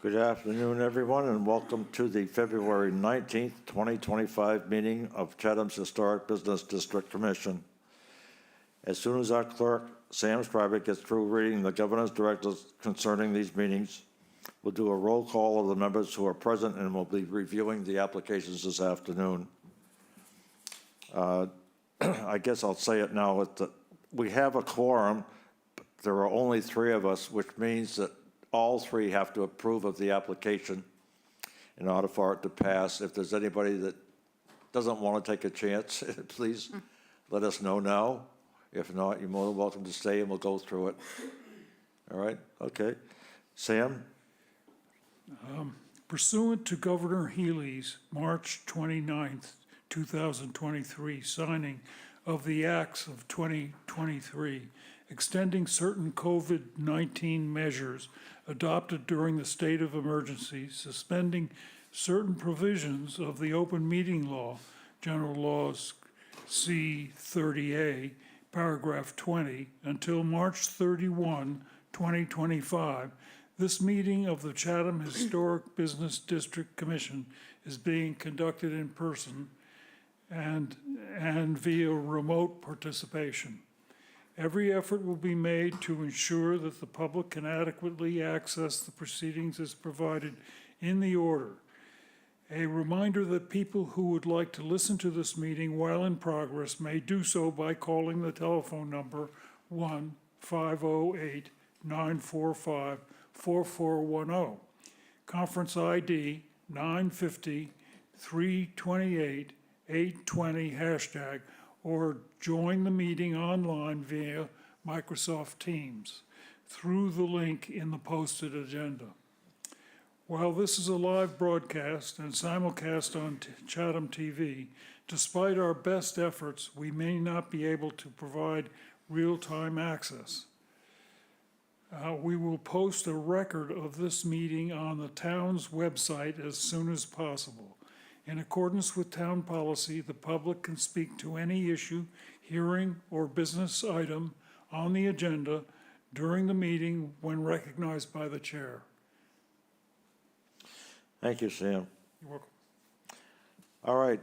Good afternoon, everyone, and welcome to the February 19th, 2025 meeting of Chatham's Historic Business District Commission. As soon as our clerk, Sam Stryber, gets through reading the governor's directives concerning these meetings, we'll do a roll call of the members who are present, and we'll be reviewing the applications this afternoon. I guess I'll say it now. We have a quorum, but there are only 3 of us, which means that all 3 have to approve of the application in order for it to pass. If there's anybody that doesn't want to take a chance, please let us know now. If not, you're more than welcome to stay and we'll go through it. All right? Okay. Sam? Pursuant to Governor Healy's March 29th, 2023 signing of the Acts of 2023, extending certain COVID-19 measures adopted during the state of emergency, suspending certain provisions of the open meeting law, General Laws C-30A, paragraph 20, until March 31, 2025, this meeting of the Chatham Historic Business District Commission is being conducted in person and via remote participation. Every effort will be made to ensure that the public can adequately access the proceedings as provided in the order. A reminder that people who would like to listen to this meeting while in progress may do so by calling the telephone number 1-508-945-4410. Conference ID 950-328-820 #, or join the meeting online via Microsoft Teams through the link in the posted agenda. While this is a live broadcast and simulcast on Chatham TV, despite our best efforts, we may not be able to provide real-time access. We will post a record of this meeting on the town's website as soon as possible. In accordance with town policy, the public can speak to any issue, hearing, or business item on the agenda during the meeting when recognized by the chair. Thank you, Sam. You're welcome. All right,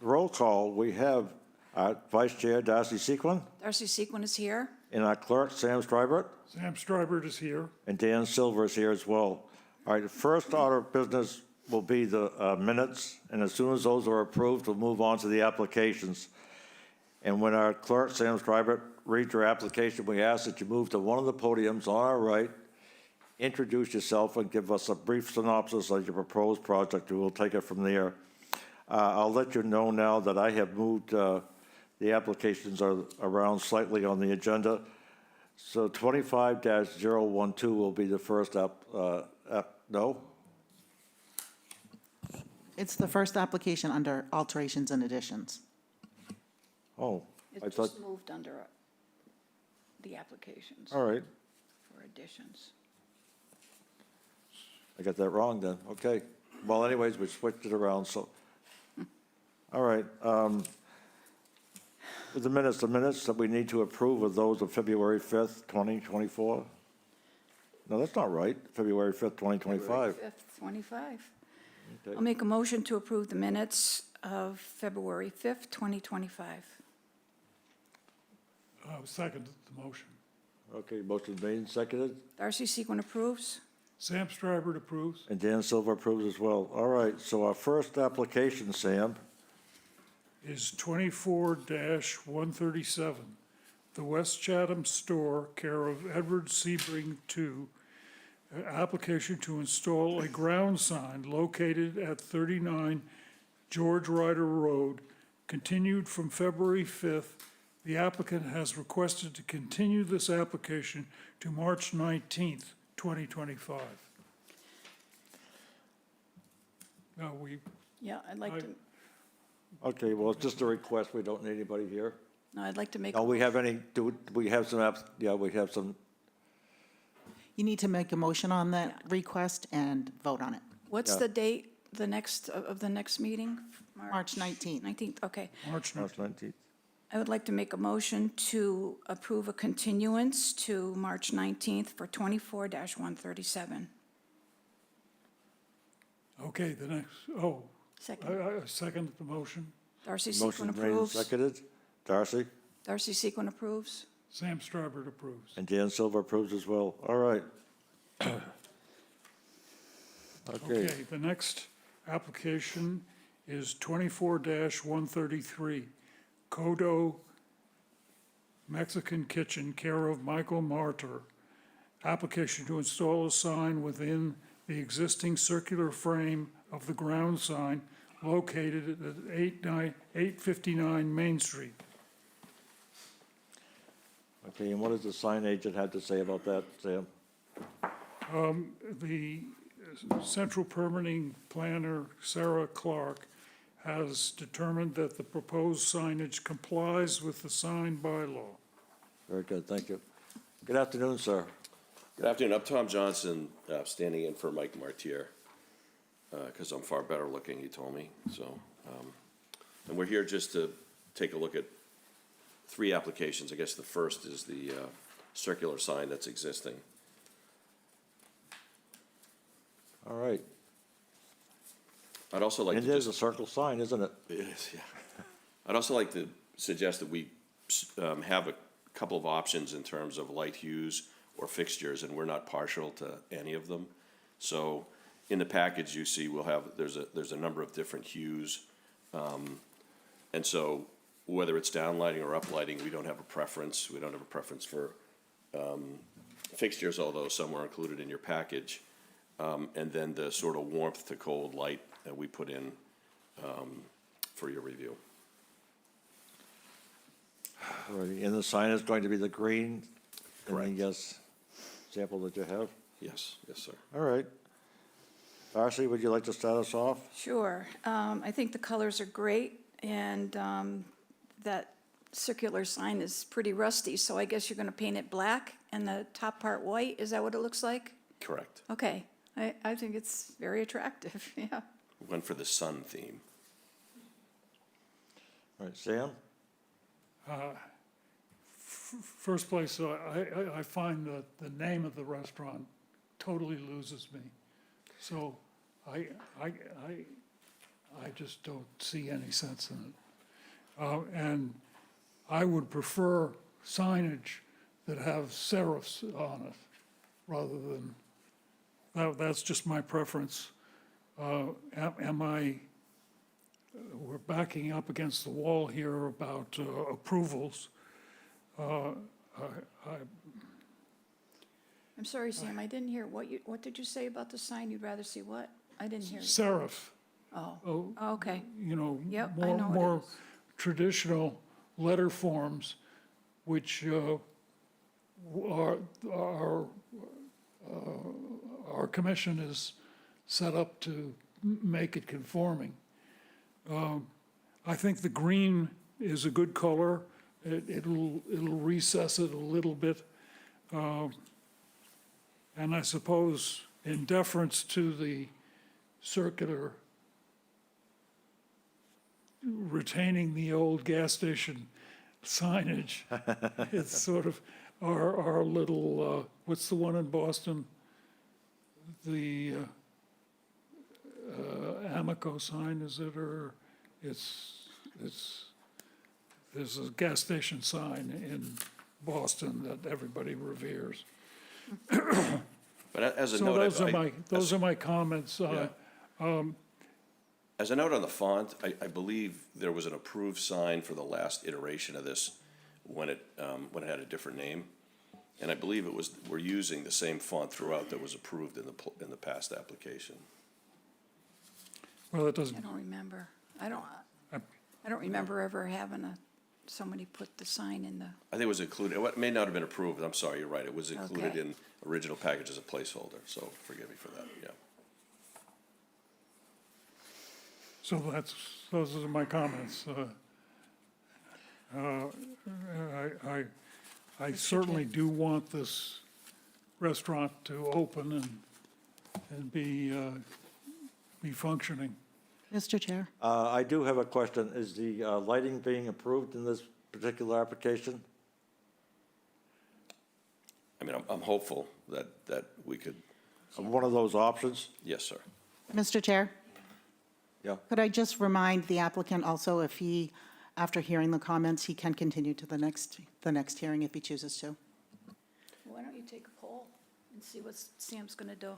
roll call. We have our Vice Chair, Darcy Sequin, Darcy Sequin is here. and our clerk, Sam Stryber, Sam Stryber is here. and Dan Silver is here as well. All right, the first order of business will be the minutes, and as soon as those are approved, we'll move on to the applications. And when our clerk, Sam Stryber, reads your application, we ask that you move to one of the podiums on our right, introduce yourself, and give us a brief synopsis of your proposed project, and we'll take it from there. I'll let you know now that I have moved the applications are around slightly on the agenda. So 25-012 will be the first no? It's the first application under alterations and additions. Oh, I It thought, just moved under the applications all right, for additions. I got that wrong then, okay. Well, anyways, we switched it around, so. All right, with the minutes that we need to approve are those of February 5th, 2024? No, that's not right, February 5th, 2025. February 5th, 25. Okay. I'll make a motion to approve the minutes of February 5th, 2025. Second the motion. Okay, motion made and seconded, Darcy Sequin approves. Sam Stryber approves. and Dan Silver approves as well. All right, so our first application, Sam, Is 24-137, the West Chatham Store, care of Edward Sebring II, application to install a ground sign located at 39 George Ryder Road, continued from February 5th. The applicant has requested to continue this application to March 19th, 2025. Now, Yeah, I'd like to, okay, well, it's just a request, we don't need anybody here. no, I'd like to make. Do we have any, do we have some, yeah, we have some, You need to make a motion on that request and vote on it. What's Yeah. the date, the next meeting? March 19th. 19th, okay. March March 19th. 19th. I would like to make a motion to approve a continuance to March 19th for 24-137. Okay, the next, oh, Second. I second the motion. Darcy Motion Sequin made and approves. seconded. Darcy? Darcy Sequin approves. Sam Starbird approves. And Dan Silver approves as well. All right. Okay. Okay, the next application is 24-133, Codo Mexican Kitchen, care of Michael Martyr. Application to install a sign within the existing circular frame of the ground sign located at 859 Main Street. Okay, and what does the sign agent have to say about that, Sam? The central permitting planner, Sarah Clark, has determined that the proposed signage complies with the sign bylaw. Very good, thank you. Good afternoon, sir. Good afternoon. I'm Tom Johnson, standing in for Mike Martier, because I'm far better looking, he told me. So, and we're here just to take a look at 3 applications. I guess the first is the circular sign that's existing. All right. I'd also like And to it is just, a circle sign, isn't it? it is, yeah. I'd also like to suggest that we have a couple of options in terms of light hues or fixtures, and we're not partial to any of them. So in the package you see, we'll have, there's a number of different hues. And so whether it's downlighting or uplighting, we don't have a preference. We don't have a preference for fixtures, although some were included in your package. And then the sort of warmth to cold light that we put in for your review. All right, and the sign is going to be the green? Correct. And yes, example that you have? Yes, yes, sir. All right. Darcy, would you like to start us off? Sure. I think the colors are great, and that circular sign is pretty rusty, so I guess you're going to paint it black and the top part white? Is that what it looks like? Correct. Okay. I think it's very attractive, yeah. Went for the sun theme. All right, Sam? First place, I find that the name of the restaurant totally loses me. So I just don't see any sense in it. And I would prefer signage that have serifs on it rather than, that's just my preference. We're backing up against the wall here about approvals. I'm sorry, Sam, I didn't hear, what did you say about the sign? You'd rather see what? I didn't hear. Serif, Oh, okay. you know, Yep, I know what it more is. traditional letter forms, which our commission is set up to make it conforming. I think the green is a good color. It'll recess it a little bit. And I suppose in deference to the circular, retaining the old gas station signage, it's sort of our little, what's the one in Boston? The Amico sign, is it, or there's a gas station sign in Boston that everybody reveres. But as a So note, those are my comments. as a note on the font, I believe there was an approved sign for the last iteration of this when it had a different name. And I believe we're using the same font throughout that was approved in the past application. Well, it doesn't, I don't remember. I don't remember ever having somebody put the sign in the, I think it was included, it may not have been approved, I'm sorry, you're right, it was included Okay. in original package as a placeholder, so forgive me for that, yeah. so those are my comments. I certainly do want this restaurant to open and be functioning. Mr. Chair? I do have a question. Is the lighting being approved in this particular application? I mean, I'm hopeful that we could, One of those options? yes, sir. Mr. Chair, Yeah. could I just remind the applicant also if he, after hearing the comments, he can continue to the next hearing if he chooses to? Why don't you take a poll and see what Sam's gonna do?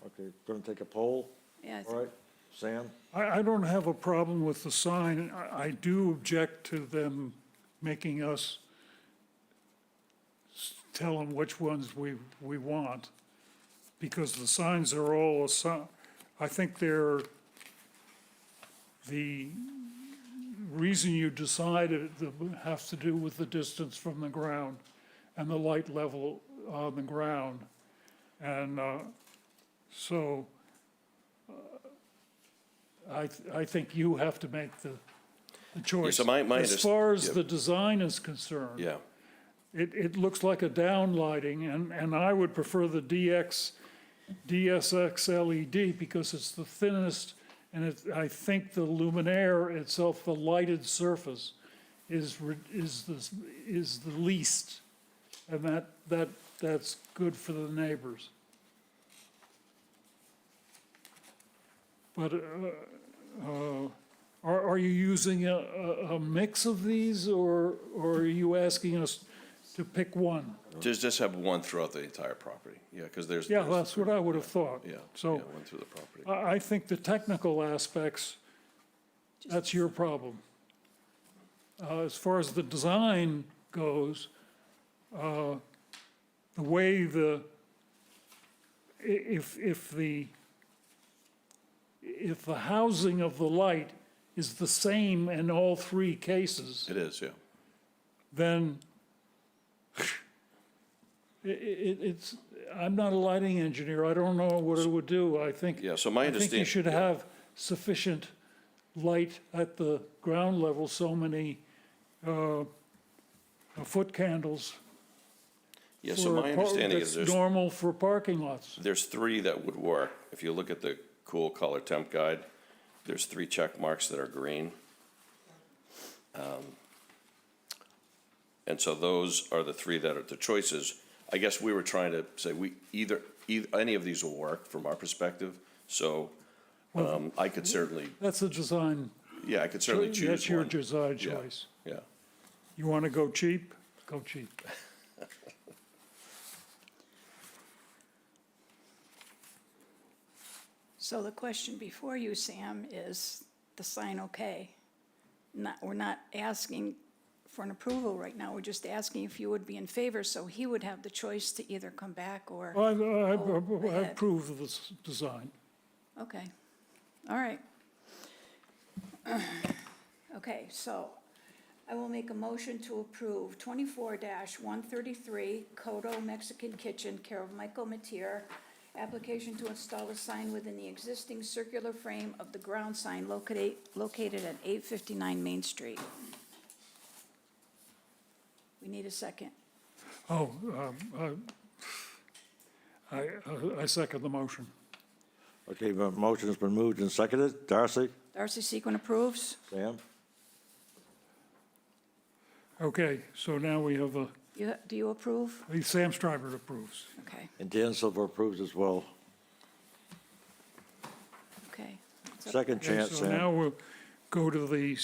Okay, going to take a poll. Yeah, I All think- right, Sam? I don't have a problem with the sign. I do object to them making us tell them which ones we want, because the signs are all, I think they're, the reason you decided it has to do with the distance from the ground and the light level on the ground. And so I think you have to make the choice. so my As far as yeah. the design is concerned. Yeah, It looks like a downlighting, and I would prefer the DSX LED because it's the thinnest, and I think the luminaire itself, the lighted surface, is the least, and that's good for the neighbors. But are you using a mix of these, or are you asking us to pick one? just have one throughout the entire property, yeah, because there's. Yeah, there's that's what I would have thought. Yeah, yeah, So one through the property. I think the technical aspects, that's your problem. As far as the design goes, the way if the housing of the light is the same in all three cases, It is, yeah. then it's, I'm not a lighting engineer, I don't know what it would do. I think Yeah, so my I think you understand- should have sufficient light at the ground level, so many foot candles. Yeah, so my for understanding is that's there's, normal for parking lots. there's three that would work. If you look at the cool color temp guide, there's 3 check marks that are green. And so those are the 3 that are the choices. I guess we were trying to say either any of these will work from our perspective. So I could certainly, That's a design, yeah, I could certainly choose one. that's your design Yeah. choice. Yeah. You want to go cheap? Go cheap. So the question before you, Sam, is the sign okay? We're not asking for an approval right now, we're just asking if you would be in favor, so he would have the choice to either come back or, I ahead. approve of this design. okay, all right. Okay, so I will make a motion to approve 24-133 Codo Mexican Kitchen, care of Michael Matier, application to install a sign within the existing circular frame of the ground sign located at 859 Main Street. We need a second. Oh, I second the motion. Okay, the motion has been moved and seconded. Darcy? Darcy Sequin approves. Sam? Okay, so now we have Do you approve? Sam Stryber approves. Okay, And Dan Silver approves as well. okay. It's up- Second Okay, chance, so now Sam. we'll go to the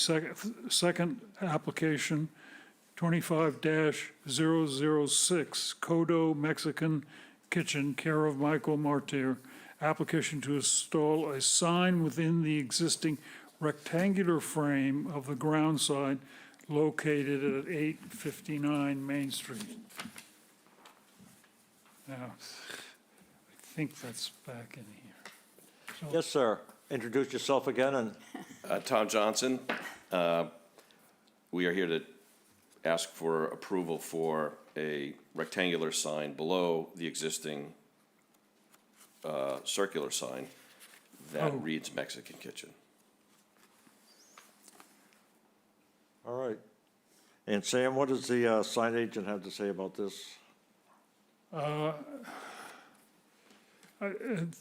second application, 25-006, Codo Mexican Kitchen, care of Michael Martir. Application to install a sign within the existing rectangular frame of the ground sign located at 859 Main Street. Now, I think that's back in here. So Yes, sir. Introduce yourself again and Tom Johnson, we are here to ask for approval for a rectangular sign below the existing circular sign that Oh. reads Mexican Kitchen. all right. And Sam, what does the sign agent have to say about this?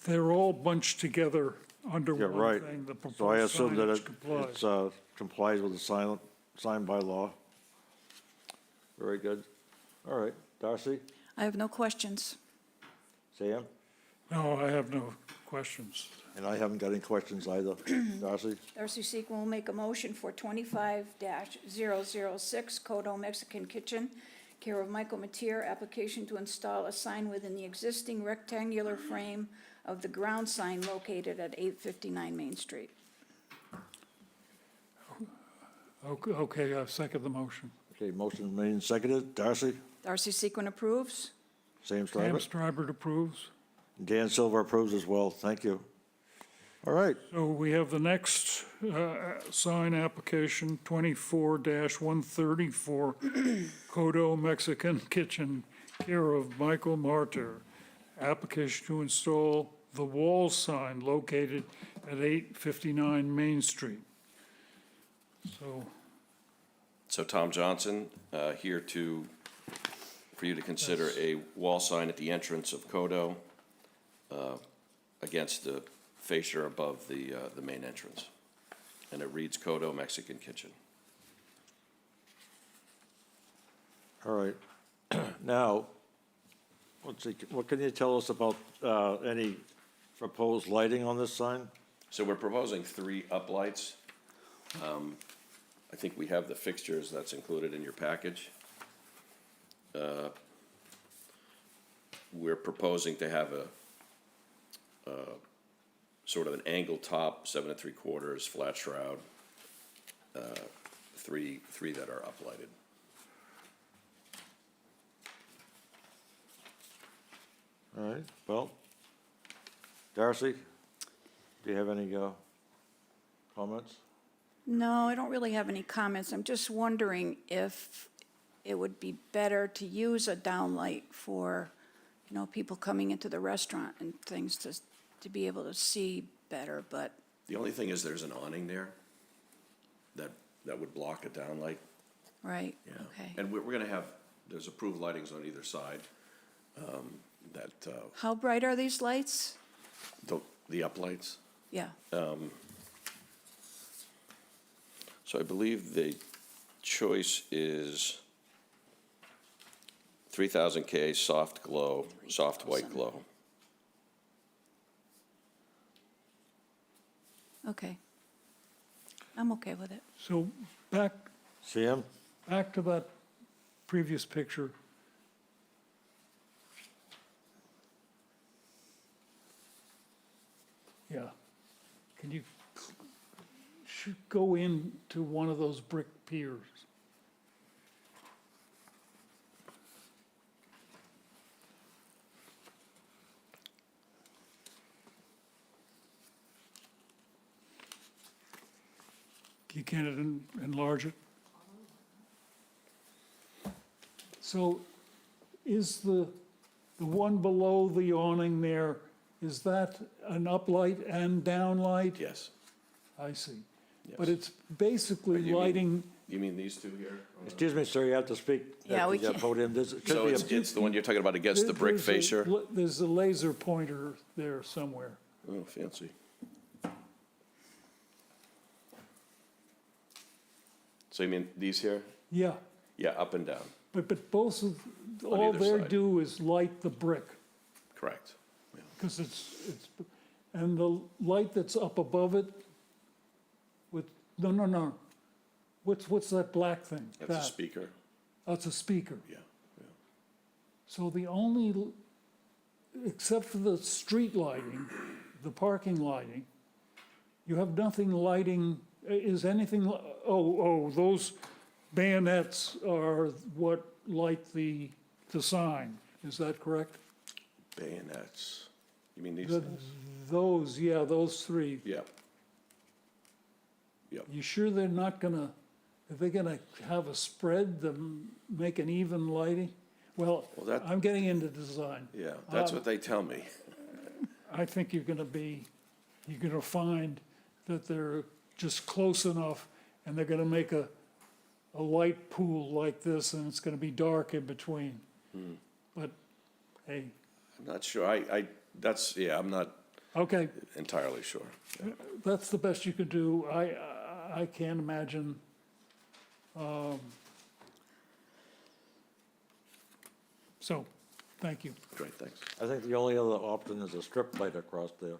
they're all bunched together under Yeah, one right. thing. The So I proposed assume that signage it complies. complies with the sign by law. Very good. All right. Darcy? I have no questions. Sam? No, I have no questions. And I haven't got any questions either. Darcy? Darcy Sequin will make a motion for 25-006 Codo Mexican Kitchen, care of Michael Matier, application to install a sign within the existing rectangular frame of the ground sign located at 859 Main Street. Okay, I second the motion. Okay, motion made and seconded. Darcy? Darcy Sequin approves. Sam Sam Stryver? Strybert approves. Dan Silver approves as well. Thank you. All right. So we have the next sign application, 24-134, Codo Mexican Kitchen, care of Michael Martyr. Application to install the wall sign located at 859 Main Street. So Tom Johnson, here for you to consider a wall sign at the entrance of Codo, against the fascia above the main entrance. And it reads Codo Mexican Kitchen. All right. Now, let's see, what can you tell us about any proposed lighting on this sign? So we're proposing 3 uplights. I think we have the fixtures that's included in your package. We're proposing to have a sort of an angle top, 7 3/4, flat shroud, 3 that are uplighted. All right, well, Darcy, do you have any comments? No, I don't really have any comments. I'm just wondering if it would be better to use a downlight for, people coming into the restaurant and things to be able to see better, but, The only thing is there's an awning there that would block a downlight. right, Yeah. okay. And we're gonna have, there's approved lightings on either side, How bright are these lights? the uplights. Yeah, So I believe the choice is 3000 K soft glow, soft white glow. okay. I'm okay with it. So back Sam? to that previous picture. Yeah. Can you go into one of those brick piers? You can't enlarge it? So is the one below the awning there, is that an uplight and downlight? Yes. I see. Yes. But it's basically You mean- lighting, You mean these two here? Excuse me, sir, you have to speak Yeah, at we the can't- podium. This could So be it's, a- it's the one you're talking about against the brick fascia? there's a laser pointer there somewhere. Oh, fancy. So you mean these here? Yeah, Yeah, up and down, but both of, On all either they side. do is light the brick, correct. Yeah. because and the light that's up above it with, no. What's that black thing? That's a That. speaker, That's a speaker. yeah. So the only, except for the street lighting, the parking lighting, you have nothing lighting, is anything, those bayonets are what light the sign, is that correct? Bayonets, you mean these The- things? Those 3. Yeah, You sure they're not gonna, are they gonna have a spread to make an even lighting? Well, Well, that- I'm getting into design. yeah, that's what they tell me. I think you're gonna find that they're just close enough, and they're gonna make a light pool like this, and it's gonna be dark in between. But, hey, I'm not sure, I'm not okay, entirely sure. that's the best you could do. I can't imagine. So, thank you. Great, thanks. I think the only other option is a strip light across there.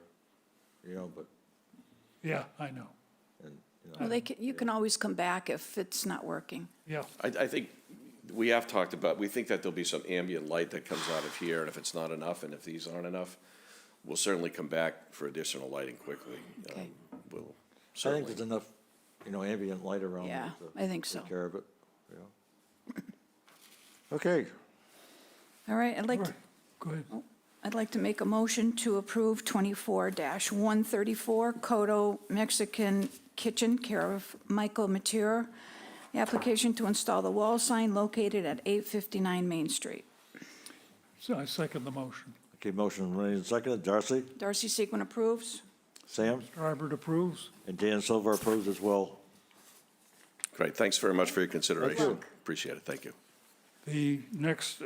you know, but, Yeah, I know. and, you know. Well, you can always come back if it's not working. Yeah, I think we have talked about, we think that there'll be some ambient light that comes out of here, and if it's not enough, and if these aren't enough, we'll certainly come back for additional lighting quickly. Okay. We'll I think certainly, there's enough, you know, ambient light around. Yeah, to I think so. Take care of it, you know. Okay, All right, all right, go ahead. I'd like to make a motion to approve 24-134 Codo Mexican Kitchen, care of Michael Mature. Application to install the wall sign located at 859 Main Street. So I second the motion. okay, motion made and seconded. Darcy, Darcy Sequin approves. Sam, Starbird approves. and Dan Silver approves as well. great, thanks very much for your consideration. you. Appreciate it, thank you. The next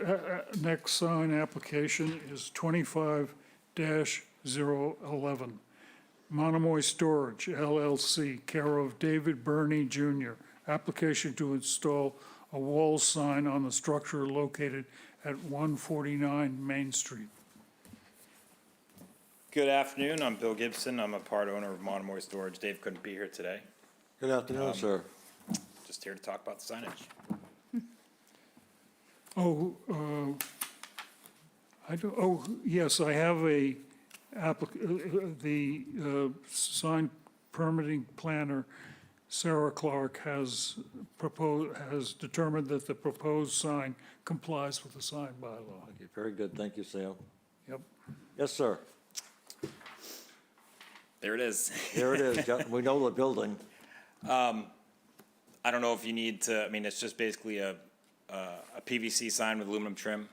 sign application is 25-011. Monomoy Storage LLC, care of David Burney Jr. Application to install a wall sign on the structure located at 149 Main Street. Good afternoon, I'm Bill Gibson, I'm a part owner of Monomoy Storage. Dave couldn't be here today, Good afternoon, sir. just here to talk about the signage. Oh, yes, I have the sign permitting planner, Sarah Clark, has determined that the proposed sign complies with the sign bylaw. Okay, very good, thank you, Sam. Yep. Yes, sir. There it is. There it is, yeah, we know the building. I don't know if you need to, I mean, it's just basically a PVC sign with aluminum trim.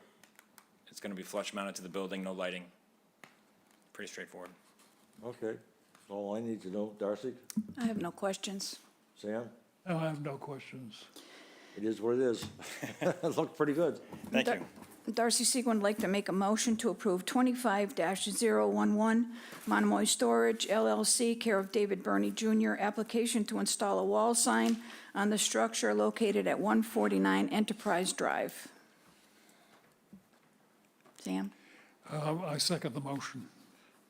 It's gonna be flush mounted to the building, no lighting. Pretty straightforward. Okay, that's all I need to know. Darcy, I have no questions. Sam, I have no questions. it is what it is. It looked pretty good. Thank you. Darcy Sequin would like to make a motion to approve 25-011 Monomoy Storage LLC, care of David Burney Jr., application to install a wall sign on the structure located at 149 Enterprise Drive. Sam? I second the motion.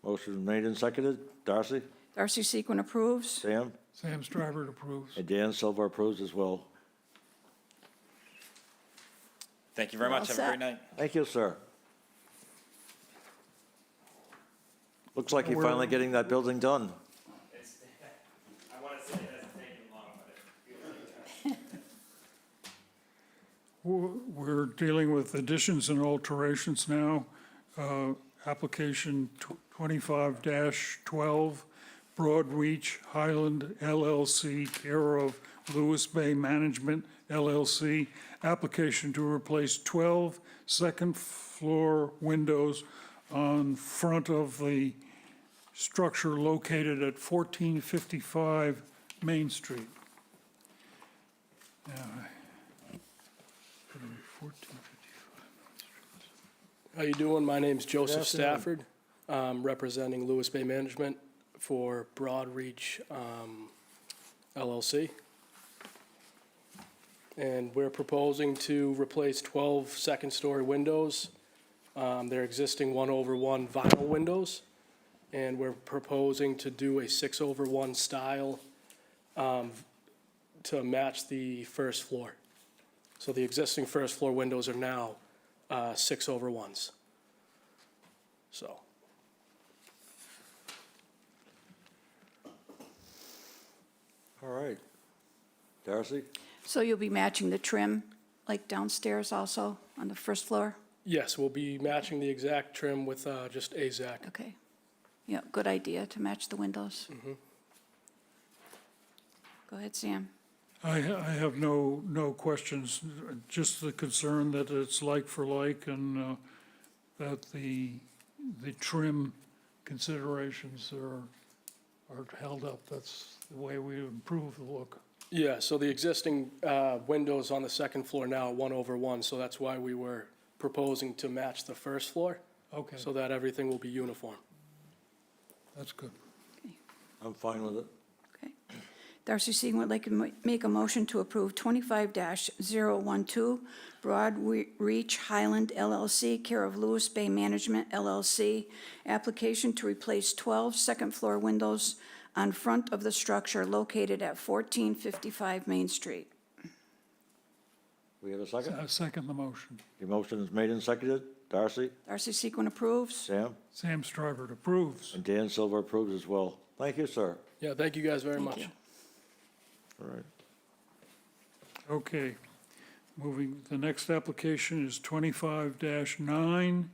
Motion made and seconded. Darcy, Darcy Sequin approves. Sam, Sam Starbird approves. and Dan Silver approves as well. Thank you very Well much, have a set. great night. Thank you, sir. Looks like you're finally getting that building done. I wanna say it hasn't taken long, but We're dealing with additions and alterations now. Application 25-12, Broadreach Highland LLC, care of Lewis Bay Management LLC. Application to replace 12 second-floor windows on front of the structure located at 1455 Main Street. Now, 1455. How you doing? My name's Joseph afternoon. Stafford, representing Lewis Bay Management for Broadreach LLC. And we're proposing to replace 12 second-story windows. They're existing 1/1 vinyl windows, and we're proposing to do a 6/1 style to match the first floor. So the existing first floor windows are now 6/1s. So, All right. Darcy, So you'll be matching the trim, like downstairs also, on the first floor? yes, we'll be matching the exact trim with just AZAC. Okay. Yeah, good idea to match the windows. Go ahead, Sam. I have no questions, just the concern that it's like for like and that the trim considerations are held up. That's the way we improve the look. Yeah, so the existing windows on the second floor now are 1/1, so that's why we were proposing to match the first floor, Okay, so that everything will be uniform. that's good. I'm fine with it. Okay. Darcy Seaton would like to make a motion to approve 25-012 Broad Reach Highland LLC, care of Lewis Bay Management LLC, application to replace 12 second-floor windows on front of the structure located at 1455 Main Street. We have a second? I second the motion. The motion is made and seconded. Darcy, Darcy Sequin approves. Sam, Sam Stryver approves. and Dan Silver approves as well. Thank you, sir. Yeah, thank you guys very Thank much. you. All right. Okay, moving, the next application is 25-9,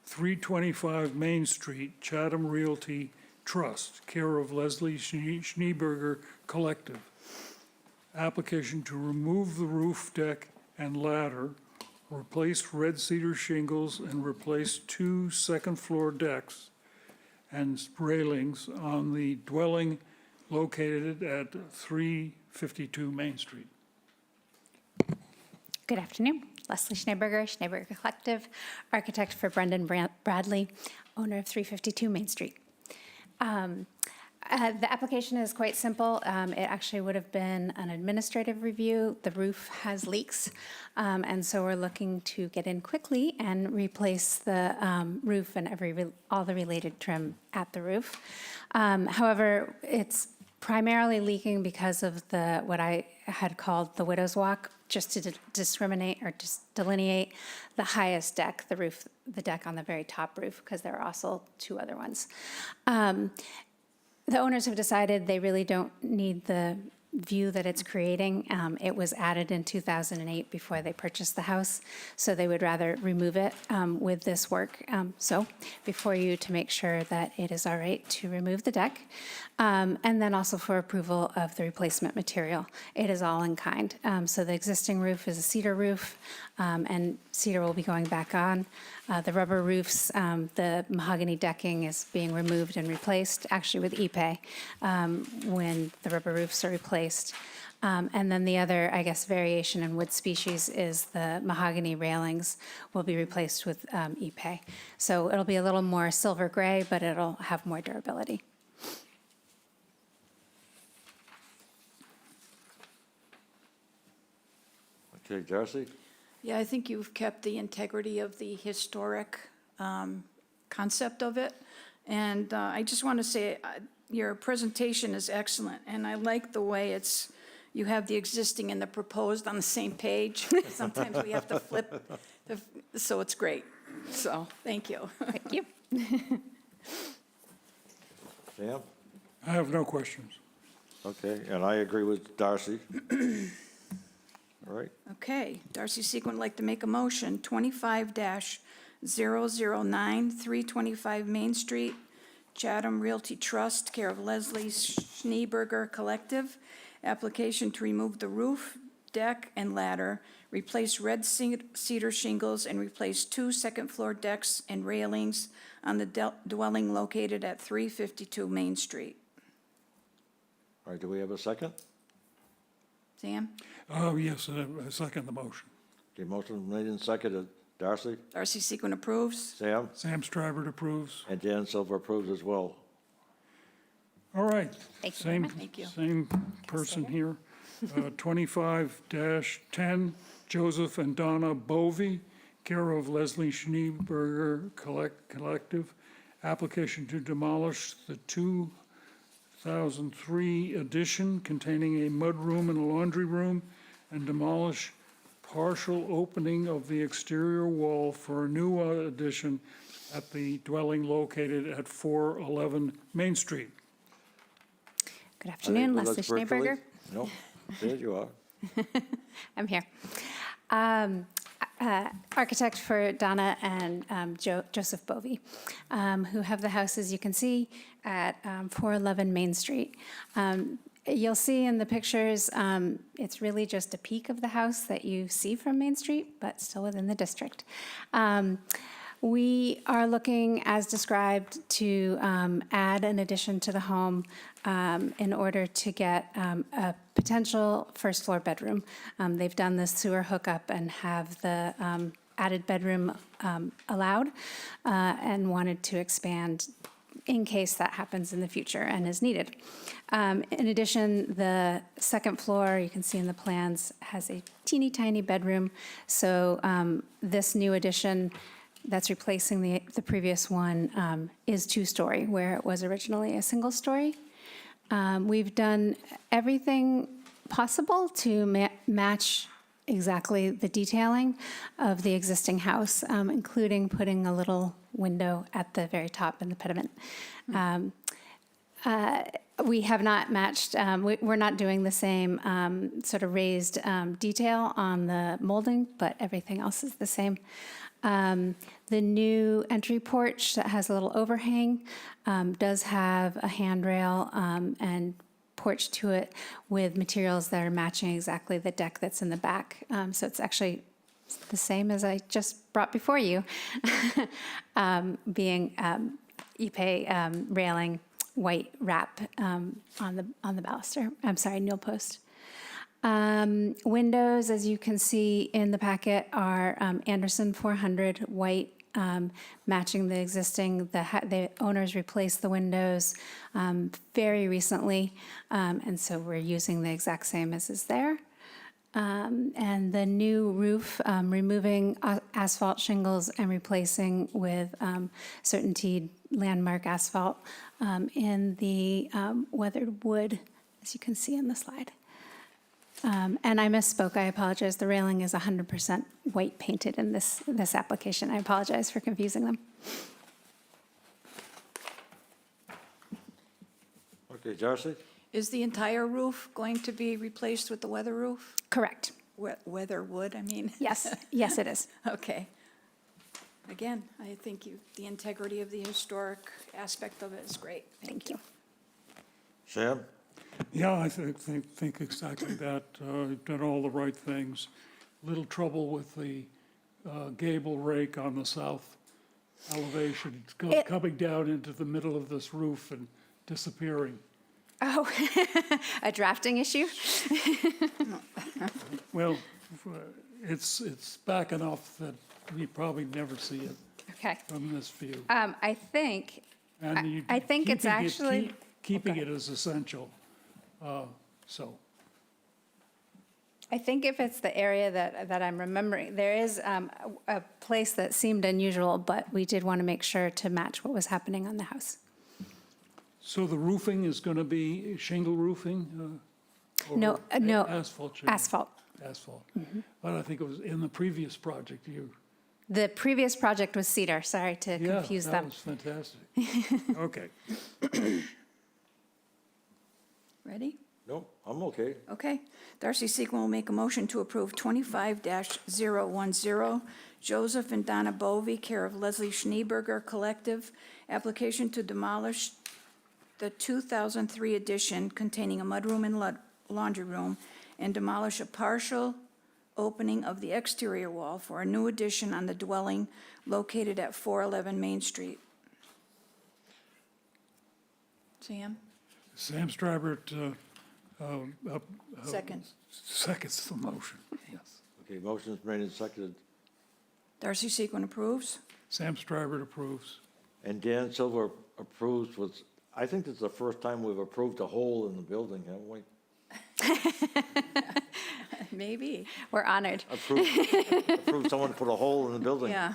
325 Main Street, Chatham Realty Trust, care of Leslie Schneeberger Collective. Application to remove the roof deck and ladder, replace red cedar shingles, and replace 2 second-floor decks and railings on the dwelling located at 352 Main Street. Good afternoon. Leslie Schneeberger, Schneeberger Collective, architect for Brendan Bradley, owner of 352 Main Street. The application is quite simple. It actually would have been an administrative review. The roof has leaks, and so we're looking to get in quickly and replace the roof and all the related trim at the roof. However, it's primarily leaking because of what I had called the widow's walk, just to discriminate or just delineate the highest deck, the deck on the very top roof, because there are also 2 other ones. The owners have decided they really don't need the view that it's creating. It was added in 2008 before they purchased the house, so they would rather remove it with this work. So before you, to make sure that it is all right to remove the deck, and then also for approval of the replacement material. It is all in kind. So the existing roof is a cedar roof, and cedar will be going back on. The rubber roofs, the mahogany decking is being removed and replaced, actually with Ipe, when the rubber roofs are replaced. And then the other, I guess, variation in wood species is the mahogany railings will be replaced with Ipe. So it'll be a little more silver gray, but it'll have more durability. Okay, Darcy? Yeah, I think you've kept the integrity of the historic concept of it. And I just want to say, your presentation is excellent, and I like the way you have the existing and the proposed on the same page. Sometimes we have to flip, so it's great. So, thank you. Thank you. Sam? I have no questions. Okay, and I agree with Darcy. All right, Okay, Darcy Sequin would like to make a motion, 25-009, 325 Main Street, Chatham Realty Trust, care of Leslie Schneeberger Collective, application to remove the roof, deck, and ladder, replace red cedar shingles, and replace 2 second-floor decks and railings on the dwelling located at 352 Main Street. all right, do we have a second? Sam? Oh, yes, I second the motion. The motion made and seconded. Darcy, Darcy Sequin approves. Sam, Sam Stryver approves. and Dan Silver approves as well. All right. Thank you very Same- much. Thank you. Same person here. 25-10, Joseph and Donna Bovey, care of Leslie Schneeberger Collective, application to demolish the 2003 addition containing a mudroom and a laundry room, and demolish partial opening of the exterior wall for a new addition at the dwelling located at 411 Main Street. Good Are they afternoon, with us Leslie virtually? Schneeberger. No, there you are. I'm here. Architect for Donna and Joseph Bovey, who have the house, as you can see, at 411 Main Street. You'll see in the pictures, it's really just a peek of the house that you see from Main Street, but still within the district. We are looking, as described, to add an addition to the home in order to get a potential first-floor bedroom. They've done the sewer hookup and have the added bedroom allowed, and wanted to expand in case that happens in the future and is needed. In addition, the second floor, you can see in the plans, has a teeny tiny bedroom. So this new addition that's replacing the previous one is two-story, where it was originally a single-story. We've done everything possible to match exactly the detailing of the existing house, including putting a little window at the very top in the pediment. We have not matched, we're not doing the same sort of raised detail on the molding, but everything else is the same. The new entry porch that has a little overhang does have a handrail and porch to it with materials that are matching exactly the deck that's in the back. So it's actually the same as I just brought before you, being Ipe railing, white wrap on the baluster. I'm sorry, newel post. Windows, as you can see in the packet, are Anderson 400 white, matching the existing. The owners replaced the windows very recently, and so we're using the exact same as is there. And the new roof, removing asphalt shingles and replacing with Certainty Landmark asphalt in the weathered wood, as you can see in the slide. And I misspoke, I apologize. The railing is 100% white painted in this application. I apologize for confusing them. Okay, Darcy? Is the entire roof going to be replaced with the weather roof? Correct. Weather wood, I mean? Yes, yes, it is. Okay. Again, I think the integrity of the historic aspect of it is great. Thank you. Sam? Yeah, I think exactly that. You've done all the right things. Little trouble with the gable rake on the south elevation. It's coming down into the middle of this roof and disappearing. Oh, a drafting issue? Well, it's back enough that we probably never see it Okay. from this view. I think, And I think it's keeping it- actually- Keeping it is essential, so. I think if it's the area that I'm remembering, there is a place that seemed unusual, but we did want to make sure to match what was happening on the house. So the roofing is going to be shingle roofing? Or No, no. Asphalt shingle? Asphalt. Asphalt. But I think it was in the previous project, The previous project was cedar, sorry to yeah, confuse that them. was fantastic. Okay. Ready? No, I'm okay. Okay. Darcy Sequin will make a motion to approve 25-010, Joseph and Donna Bovee, care of Leslie Schneeberger Collective, application to demolish the 2003 addition containing a mudroom and laundry room and demolish a partial opening of the exterior wall for a new addition on the dwelling located at 411 Main Street. Sam? Sam Strybert Second. seconds the motion, yes. Okay, motion's made and seconded. Darcy Sequin approves. Sam Strybert approves. And Dan Silver approves with, I think this is the first time we've approved a hole in the building, haven't we? Maybe. We're honored. Approved someone put a hole in the building. Yeah.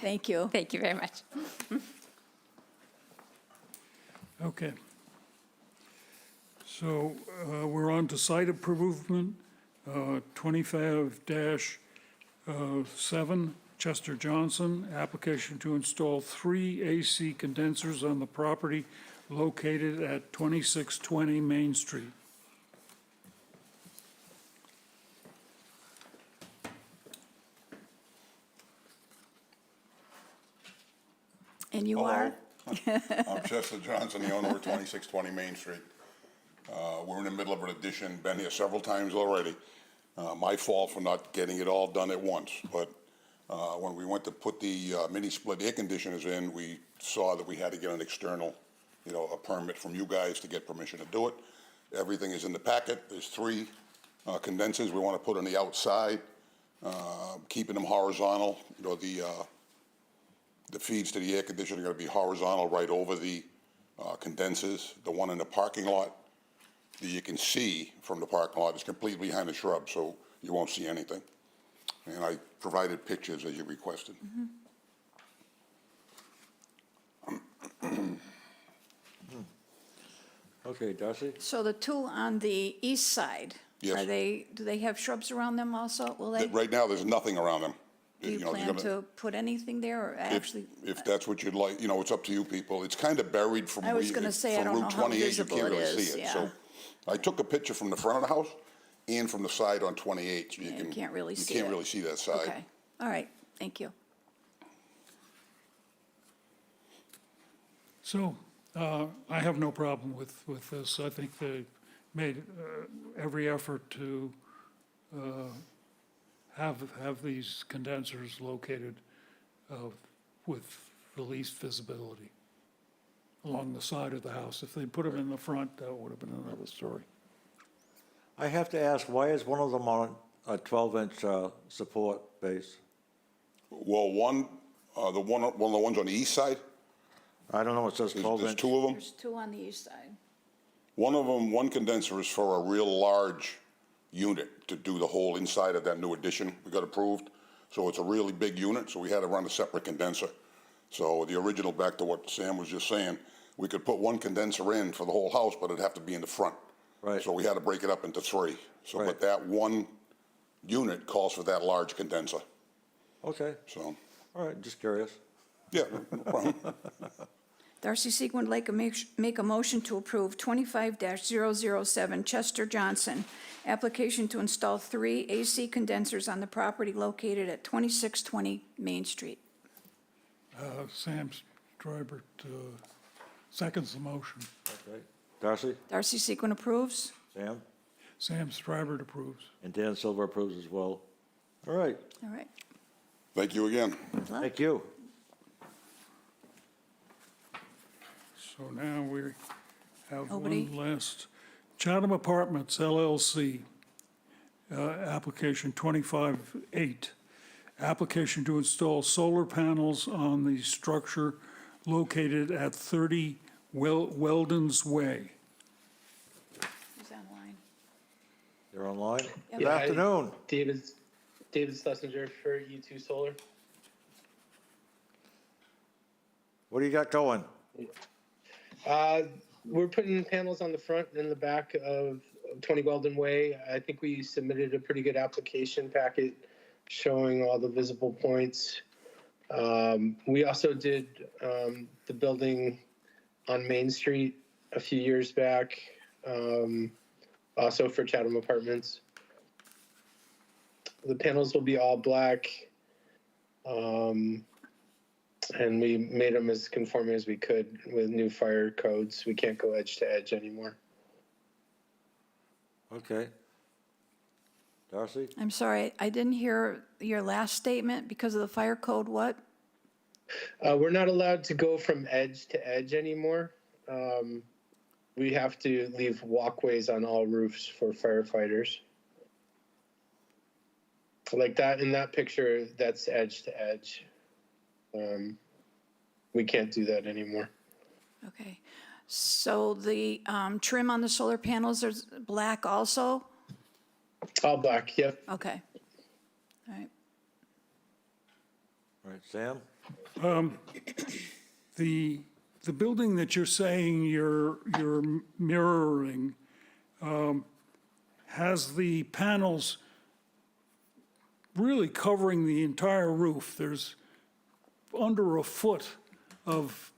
Thank you. Thank you very much. Okay. So we're on to site improvement, 25-7, Chester Johnson, application to install 3 AC condensers on the property located at 2620 Main Street. And you are? I'm Chester Johnson, the owner of 2620 Main Street. We're in the middle of an addition, been here several times already. My fault for not getting it all done at once, but when we went to put the mini split air conditioners in, we saw that we had to get an external, a permit from you guys to get permission to do it. Everything is in the packet. There's 3 condensers we want to put on the outside, keeping them horizontal. The the feeds to the air conditioner are gonna be horizontal right over the condensers. The one in the parking lot that you can see from the parking lot is completely behind the shrub, so you won't see anything. And I provided pictures as you requested. Okay, Darcy? So the two on the east side, Yes. do they have shrubs around them also? Will they? Right now, there's nothing around them. Do you know, they're plan gonna- to put anything there or actually? If that's what you'd like, it's up to you people. It's kind of buried from I was gonna say, I don't know Route how 28, visible you can't it really is, see it. yeah. So I took a picture from the front of the house and from the side on 28, so Yeah, you can't really see You can't it. really see that side. Okay, all right, thank you. So, I have no problem with this. I think they made every effort to have these condensers located with the least visibility along the side of the house. If they put them in the front, that would have been another story. I have to ask, why is one of them on a 12-inch support base? Well, one of the ones on the east side, I don't know, it says there's 12-inch. two of them. There's two on the east side. One of them, one condenser is for a real large unit to do the whole inside of that new addition we got approved. So it's a really big unit, so we had to run a separate condenser. So the original, back to what Sam was just saying, we could put one condenser in for the whole house, but it'd have to be in the front. Right. So we had to break it up into three. So, Right. but that one unit calls for that large condenser, Okay, so, all right, just curious. yeah, no problem. Darcy Sequin would like to make a motion to approve 25-007 Chester Johnson, application to install 3 AC condensers on the property located at 2620 Main Street. Sam Stryber seconds the motion. Okay. Darcy, Darcy Sequin approves. Sam, Sam Stryber approves. and Dan Silver approves as well. All right, All right, Thank you again. good luck. thank you. So now we have Nobody? one last. Chatham Apartments LLC, application 25-8. Application to install solar panels on the structure located at 30 Weldon's Way. Who's online? You're online? Yeah. Good Yeah, afternoon. David Schlesinger for U2 Solar. What do you got going? We're putting panels on the front and the back of 20 Weldon Way. I think we submitted a pretty good application packet showing all the visible points. We also did the building on Main Street a few years back, also for Chatham Apartments. The panels will be all black. And we made them as conforming as we could with new fire codes. We can't go edge to edge anymore. Okay. Darcy? I'm sorry, I didn't hear your last statement because of the fire code, what? We're not allowed to go from edge to edge anymore. We have to leave walkways on all roofs for firefighters. Like that, in that picture, that's edge to edge. We can't do that anymore. Okay, so the trim on the solar panels is black also? All black, yep. Okay, all right. All right, Sam? The building that you're saying you're mirroring has the panels really covering the entire roof. There's under a foot of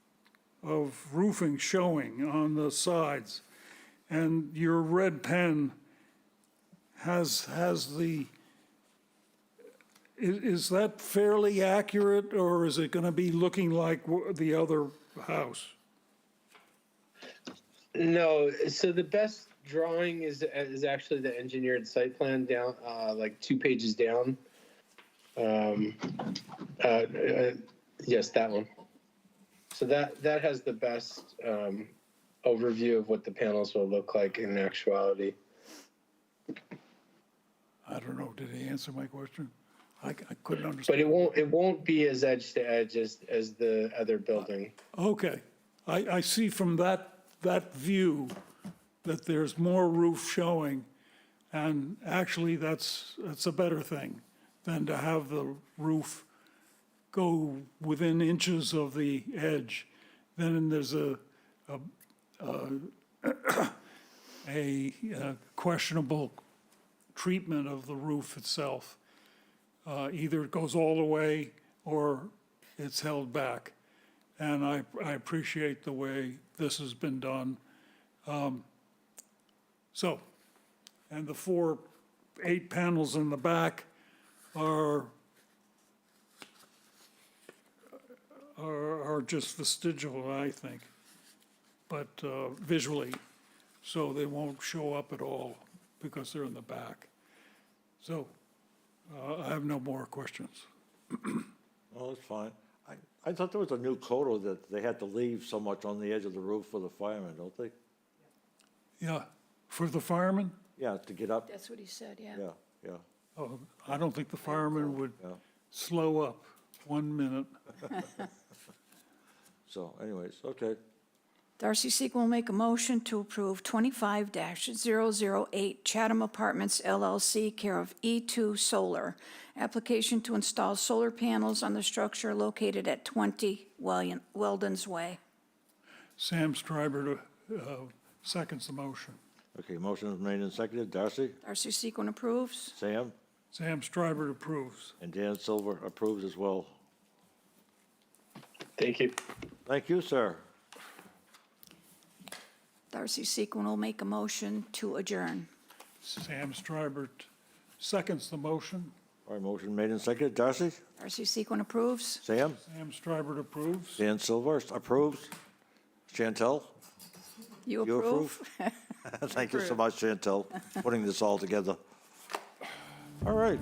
roofing showing on the sides. And your red pen has the, is that fairly accurate, or is it going to be looking like the other house? No, so the best drawing is actually the engineered site plan down, like 2 pages down. Yes, that one. So that has the best overview of what the panels will look like in actuality. I don't know, did he answer my question? I couldn't But understand. it won't be as edge to edge as the other building. Okay, I see from that view that there's more roof showing, and actually, that's a better thing than to have the roof go within inches of the edge. Then there's a questionable treatment of the roof itself. Either it goes all the way or it's held back. And I appreciate the way this has been done. So, and the 8 panels in the back are just vestigial, I think, but visually, so they won't show up at all because they're in the back. So I have no more questions. Oh, that's fine. I thought there was a new code that they had to leave so much on the edge of the roof for the firemen, don't they? Yeah, for the firemen, Yeah, to get up, That's what he said, yeah. yeah. oh, I don't think the firemen would Yeah. slow up 1 minute. So anyways, okay. Darcy Sequin will make a motion to approve 25-008 Chatham Apartments LLC, care of E2 Solar. Application to install solar panels on the structure located at 20 Weldon's Way. Sam Stryber seconds the motion. Okay, motion is made and seconded. Darcy, Darcy Sequin approves. Sam, Sam Stryber approves. and Dan Silver approves as well. Thank you. Thank you, sir. Darcy Sequin will make a motion to adjourn. Sam Stryber seconds the motion. All right, motion made and seconded. Darcy, Darcy Sequin approves. Sam, Sam Stryber approves. Dan Silver approves. Chantel, You you approve? approve? Thank you so much, Chantel, putting this all together. All right.